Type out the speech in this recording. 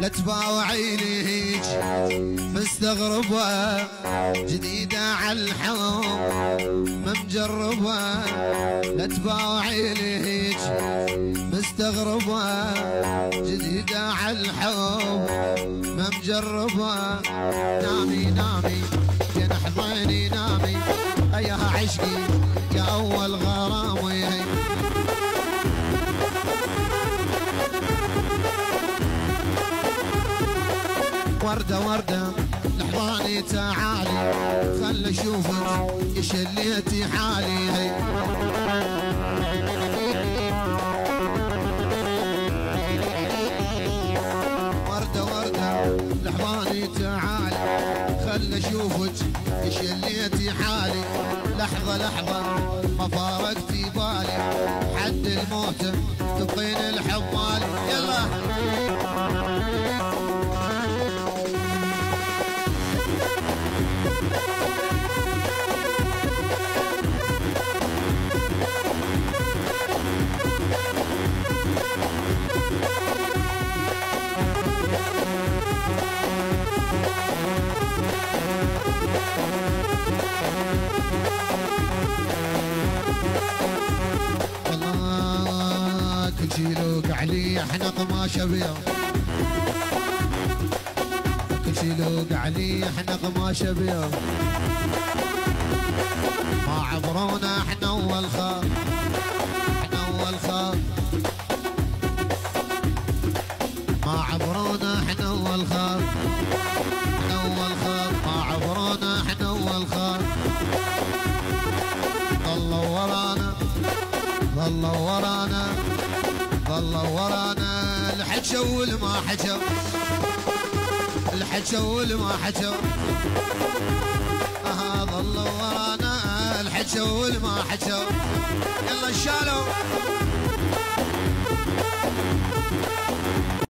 لا تباوعي لي هيج مستغربة جديدة على الحب ما مجربة لا تباوعي لي هيج مستغربة جديدة على الحب ما مجربة نامي نامي جنح ضيني نامي أيها عشقي يا أول غرامي وردة وردة لحظاني تعالي خل اشوفك شليتي حالي وردة وردة لحظاني تعالي خل اشوفك شليتي حالي لحظة لحظة ما فارقتي بالي حد الموت تبقين الحب مالي يلا كل شي لوق علي احنا قماشه بيض كل شي لوق علي احنا قماشه بيض ما عبرونا احنا اول خاف احنا اول خاف ما عبرونا احنا اول خاف احنا اول خاف ما عبرونا احنا اول خاف ضلوا ورانا ضلوا ورانا ضلوا ورانا الحد شول ما حجوا الحد شول ما حجوا ضلوا ورانا الحد شول ما حجوا يلا شالوا